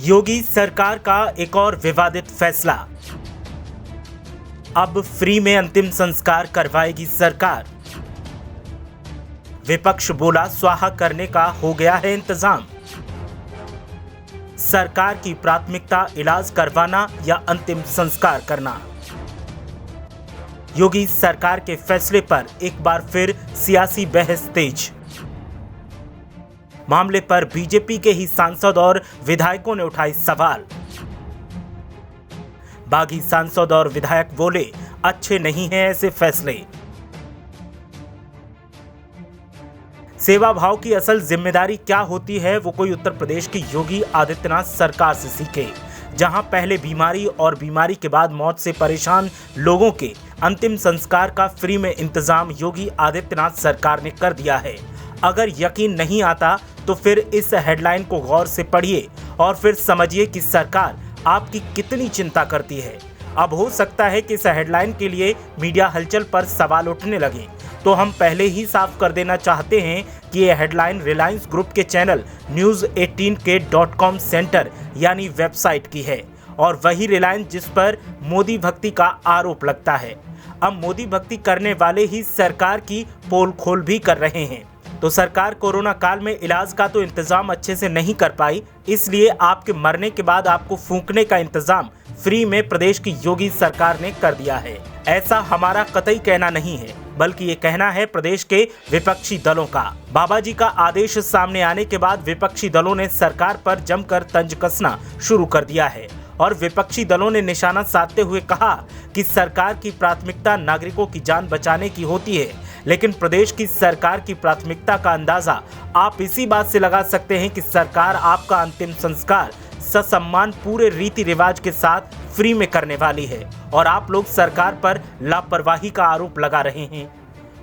योगी सरकार का एक और विवादित फैसला। अब फ्री में अंतिम संस्कार करवाएगी सरकार। विपक्ष बोला स्वाहा करने का हो गया है इंतजाम। सरकार की प्राथमिकता इलाज करवाना या अंतिम संस्कार करना। योगी सरकार के फैसले पर एक बार फिर सियासी बहस तेज। मामले पर बीजेपी के ही सांसद और विधायकों ने उठाए सवाल। बागी सांसद और विधायक बोले अच्छे नहीं हैं ऐसे फैसले। सेवा भाव की असल जिम्मेदारी क्या होती है वो कोई उत्तर प्रदेश की योगी आदित्यनाथ सरकार से सीखे, जहां पहले बीमारी और बीमारी के बाद मौत से परेशान लोगों के अंतिम संस्कार का फ्री में इंतजाम योगी आदित्यनाथ सरकार ने कर दिया है। अगर यकीन नहीं आता तो फिर इस हेडलाइन को गौर से पढ़िए और फिर समझिए कि सरकार आपकी कितनी चिंता करती है। अब हो सकता है कि इस हेडलाइन के लिए मीडिया हलचल पर सवाल उठने लगे, तो हम पहले ही साफ कर देना चाहते हैं कि यह हेडलाइन रिलायंस ग्रुप के चैनल news18 के .com सेंटर यानी वेबसाइट की है और वही रिलायंस जिस पर मोदी भक्ति का आरोप लगता है। अब मोदी भक्ति करने वाले ही सरकार की पोल खोल भी कर रहे हैं। तो सरकार कोरोना काल में इलाज का तो इंतजाम अच्छे से नहीं कर पाई, इसलिए आपके मरने के बाद आपको फूंकने का इंतजाम फ्री में प्रदेश की योगी सरकार ने कर दिया है। ऐसा हमारा कतई कहना नहीं है, बल्कि ये कहना है प्रदेश के विपक्षी दलों का। बाबा जी का आदेश सामने आने के बाद विपक्षी दलों ने सरकार पर जमकर तंज कसना शुरू कर दिया है और विपक्षी दलों ने निशाना साधते हुए कहा कि सरकार की प्राथमिकता नागरिकों की जान बचाने की होती है, लेकिन प्रदेश की सरकार की प्राथमिकता का अंदाजा आप इसी बात से लगा सकते हैं कि सरकार आपका अंतिम संस्कार ससम्मान पूरे रीति रिवाज के साथ फ्री में करने वाली है और आप लोग सरकार पर लापरवाही का आरोप लगा रहे हैं।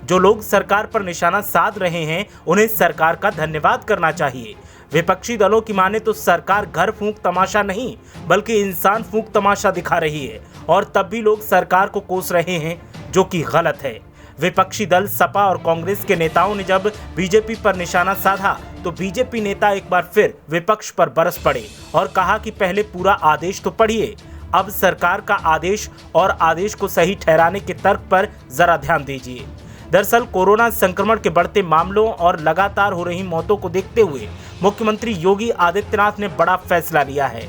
जो लोग सरकार पर निशाना साध रहे हैं उन्हें सरकार का धन्यवाद करना चाहिए। विपक्षी दलों की माने तो सरकार घर फूंक तमाशा नहीं बल्कि इंसान फूंक तमाशा दिखा रही है और तब भी लोग सरकार को कोस रहे हैं, जो कि गलत है। विपक्षी दल सपा और कांग्रेस के नेताओं ने जब बीजेपी पर निशाना साधा तो बीजेपी नेता एक बार फिर विपक्ष पर बरस पड़े और कहा कि पहले पूरा आदेश तो पढ़िए, अब सरकार का आदेश और आदेश को सही ठहराने के तर्क पर जरा ध्यान दीजिए। दरअसल कोरोना संक्रमण के बढ़ते मामलों और लगातार हो रही मौतों को देखते हुए मुख्यमंत्री योगी आदित्यनाथ ने बड़ा फैसला लिया है।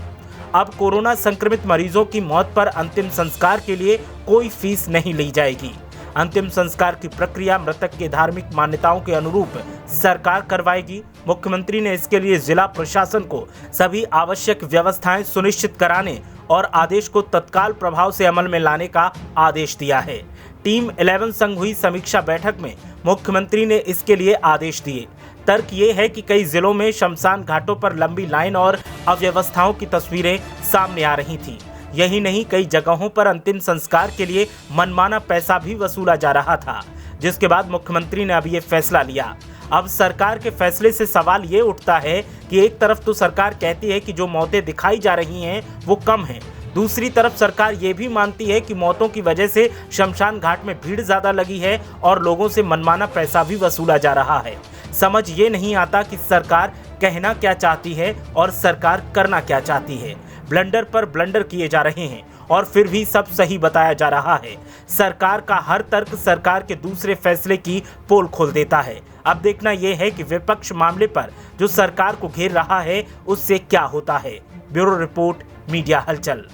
अब कोरोना संक्रमित मरीजों की मौत पर अंतिम संस्कार के लिए कोई फीस नहीं ली जाएगी। अंतिम संस्कार की प्रक्रिया मृतक के धार्मिक मान्यताओं के अनुरूप सरकार करवाएगी। मुख्यमंत्री ने इसके लिए जिला प्रशासन को सभी आवश्यक व्यवस्थाएं सुनिश्चित कराने और आदेश को तत्काल प्रभाव से अमल में लाने का आदेश दिया है। टीम 11 संग हुई समीक्षा बैठक में मुख्यमंत्री ने इसके लिए आदेश दिए। तर्क ये है कि कई जिलों में शमशान घाटों पर लंबी लाइन और अव्यवस्थाओं की तस्वीरें सामने आ रही थी। यही नहीं, कई जगहों पर अंतिम संस्कार के लिए मनमाना पैसा भी वसूला जा रहा था, जिसके बाद मुख्यमंत्री ने अब ये फैसला लिया। अब सरकार के फैसले से सवाल ये उठता है कि एक तरफ तो सरकार कहती है कि जो मौतें दिखाई जा रही हैं वो कम हैं, दूसरी तरफ सरकार ये भी मानती है कि मौतों की वजह से शमशान घाट में भीड़ ज्यादा लगी है और लोगों से मनमाना पैसा भी वसूला जा रहा है। समझ ये नहीं आता कि सरकार कहना क्या चाहती है और सरकार करना क्या चाहती है। ब्लंडर पर ब्लंडर किए जा रहे हैं और फिर भी सब सही बताया जा रहा है। सरकार का हर तर्क सरकार के दूसरे फैसले की पोल खोल देता है। अब देखना यह है कि विपक्ष मामले पर जो सरकार को घेर रहा है उससे क्या होता है। ब्यूरो रिपोर्ट, मीडिया हलचल।